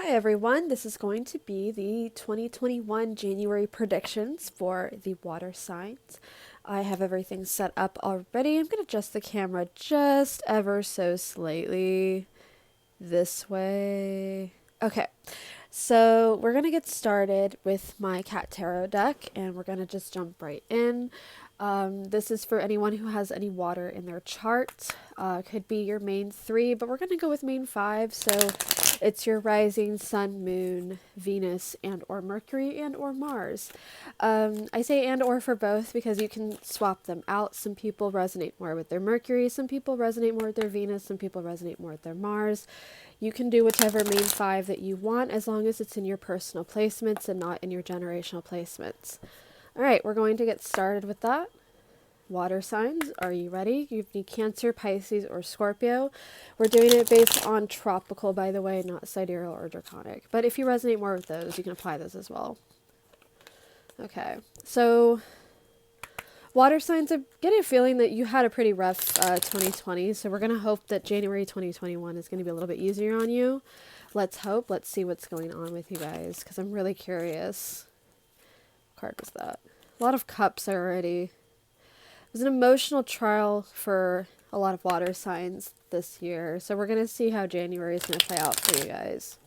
Hi everyone, this is going to be the 2021 January predictions for the water signs. I have everything set up already. I'm going to adjust the camera just ever so slightly this way. Okay, so we're going to get started with my cat tarot deck and we're going to just jump right in. This is for anyone who has any water in their chart. Could be your main three, but we're going to go with main five. So it's your rising, sun, moon, Venus, and or Mercury, and or Mars. I say and or for both because you can swap them out. Some people resonate more with their Mercury, some people resonate more with their Venus, some people resonate more with their Mars. You can do whichever main five that you want as long as it's in your personal placements and not in your generational placements. All right, we're going to get started with that. Water signs, are you ready? You need Cancer, Pisces, or Scorpio. We're doing it based on tropical, by the way, not sidereal or draconic. But if you resonate more with those, you can apply those as well. Okay, so water signs, I'm getting a feeling that you had a pretty rough 2020, so we're going to hope that January 2021 is going to be a little bit easier on you. Let's hope. Let's see what's going on with you guys, because I'm really curious. What card was that? A lot of cups already. It was an emotional trial for a lot of water signs this year, so we're going to see how January is going to play out for you guys.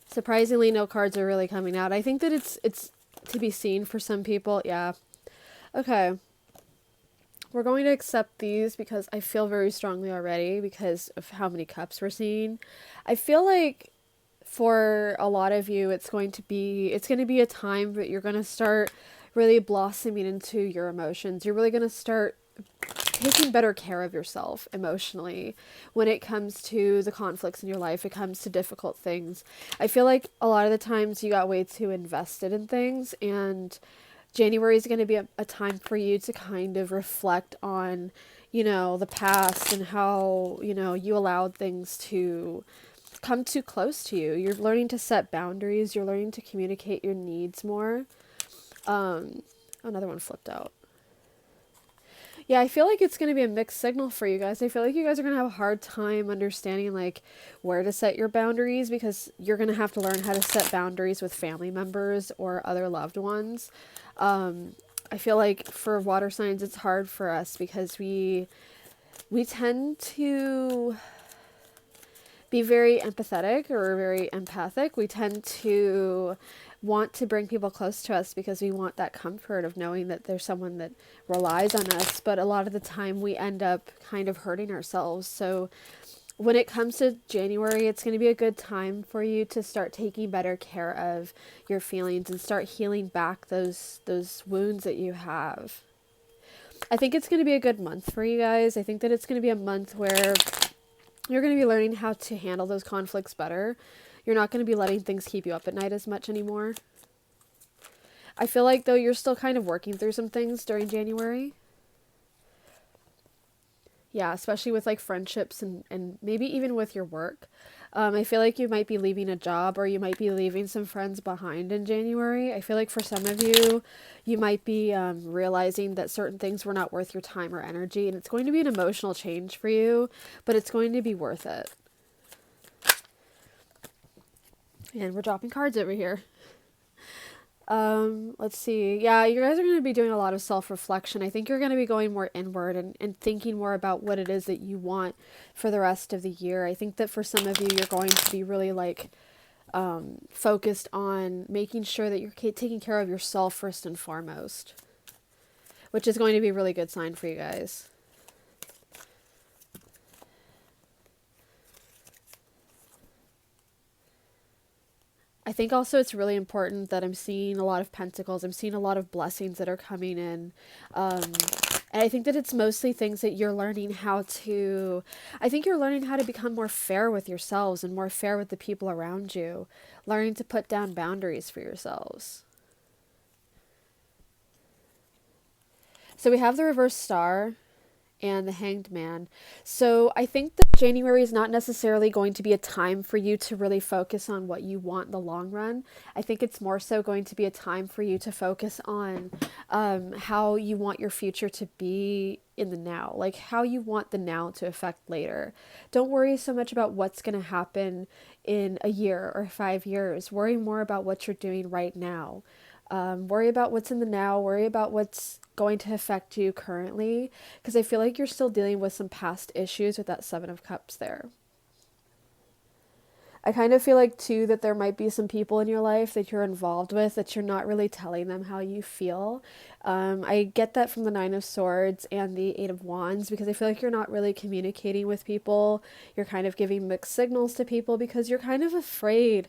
Surprisingly, no cards are really coming out. I think that it's to be seen for some people. Yeah. Okay. We're going to accept these because I feel very strongly already because of how many cups we're seeing. I feel like for a lot of you, it's going to be a time that you're going to start really blossoming into your emotions. You're really going to start taking better care of yourself emotionally when it comes to the conflicts in your life. It comes to difficult things. I feel like a lot of the times you got way too invested in things, and January is going to be a time for you to kind of reflect on, the past and how, you allowed things to come too close to you. You're learning to set boundaries. You're learning to communicate your needs more. Another one flipped out. Yeah, I feel like it's going to be a mixed signal for you guys. I feel like you guys are going to have a hard time understanding like where to set your boundaries, because you're going to have to learn how to set boundaries with family members or other loved ones. I feel like for water signs, it's hard for us because we tend to be very empathetic or very empathic. We tend to want to bring people close to us because we want that comfort of knowing that there's someone that relies on us. But a lot of the time we end up kind of hurting ourselves. So when it comes to January, it's going to be a good time for you to start taking better care of your feelings and start healing back those wounds that you have. I think it's going to be a good month for you guys. I think that it's going to be a month where you're going to be learning how to handle those conflicts better. You're not going to be letting things keep you up at night as much anymore. I feel like, though, you're still kind of working through some things during January. Yeah, especially with like friendships and maybe even with your work. I feel like you might be leaving a job or you might be leaving some friends behind in January. I feel like for some of you, you might be realizing that certain things were not worth your time or energy. And it's going to be an emotional change for you, but it's going to be worth it. And we're dropping cards over here. Let's see. Yeah, you guys are going to be doing a lot of self-reflection. I think you're going to be going more inward and thinking more about what it is that you want for the rest of the year. I think that for some of you, you're going to be really like focused on making sure that you're taking care of yourself first and foremost, which is going to be a really good sign for you guys. I think also it's really important that I'm seeing a lot of pentacles. I'm seeing a lot of blessings that are coming in. And I think that it's mostly things that you're learning how to... I think you're learning how to become more fair with yourselves and more fair with the people around you. Learning to put down boundaries for yourselves. So we have the reverse star. and the Hanged Man. So I think that January is not necessarily going to be a time for you to really focus on what you want in the long run. I think it's more so going to be a time for you to focus on how you want your future to be in the now, like how you want the now to affect later. Don't worry so much about what's going to happen in a year or 5 years. Worry more about what you're doing right now. Worry about what's in the now, worry about what's going to affect you currently, because I feel like you're still dealing with some past issues with that Seven of Cups there. I kind of feel like too that there might be some people in your life that you're involved with that you're not really telling them how you feel. I get that from the Nine of Swords and the Eight of Wands because I feel like you're not really communicating with people. You're kind of giving mixed signals to people because you're kind of afraid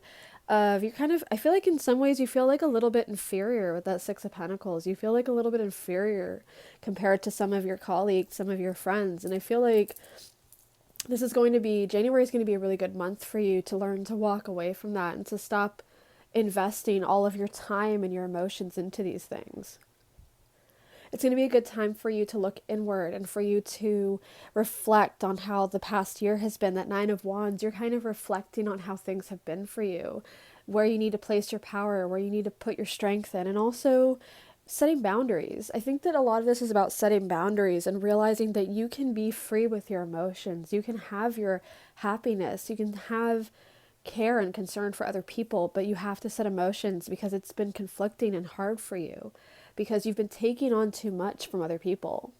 of, you're kind of, I feel like in some ways you feel like a little bit inferior with that Six of Pentacles. You feel like a little bit inferior compared to some of your colleagues, some of your friends. And I feel like January is going to be a really good month for you to learn to walk away from that and to stop investing all of your time and your emotions into these things. It's going to be a good time for you to look inward and for you to reflect on how the past year has been. That Nine of Wands, you're kind of reflecting on how things have been for you, where you need to place your power, where you need to put your strength in, and also setting boundaries. I think that a lot of this is about setting boundaries and realizing that you can be free with your emotions. You can have your happiness. You can have care and concern for other people, but you have to set emotions because it's been conflicting and hard for you because you've been taking on too much from other people.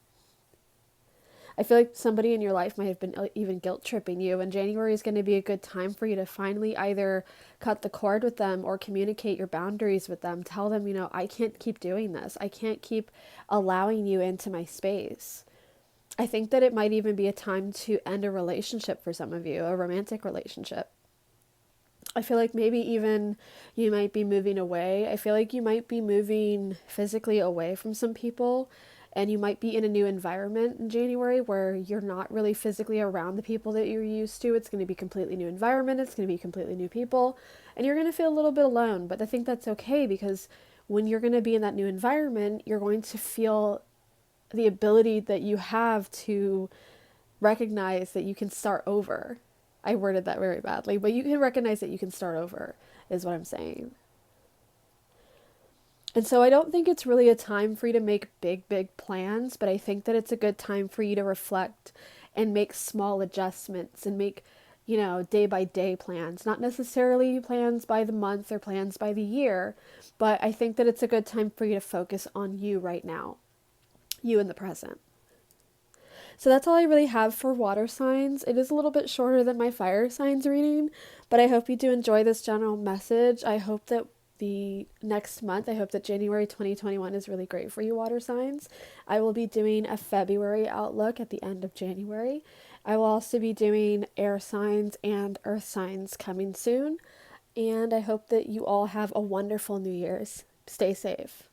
I feel like somebody in your life might have been even guilt tripping you, and January is going to be a good time for you to finally either cut the cord with them or communicate your boundaries with them. Tell them, I can't keep doing this. I can't keep allowing you into my space. I think that it might even be a time to end a relationship for some of you, a romantic relationship. I feel like maybe even you might be moving away. I feel like you might be moving physically away from some people, and you might be in a new environment in January where you're not really physically around the people that you're used to. It's going to be a completely new environment. It's going to be completely new people, and you're going to feel a little bit alone. But I think that's okay because when you're going to be in that new environment, you're going to feel the ability that you have to recognize that you can start over. I worded that very badly, but you can recognize that you can start over, is what I'm saying. And so I don't think it's really a time for you to make big, big plans, but I think that it's a good time for you to reflect and make small adjustments and make, day by day plans. Not necessarily plans by the month or plans by the year, but I think that it's a good time for you to focus on you right now, you in the present. So that's all I really have for water signs. It is a little bit shorter than my fire signs reading, but I hope you do enjoy this general message. I hope that I hope that January 2021 is really great for you, water signs. I will be doing a February outlook at the end of January. I will also be doing air signs and earth signs coming soon. And I hope that you all have a wonderful New Year's. Stay safe.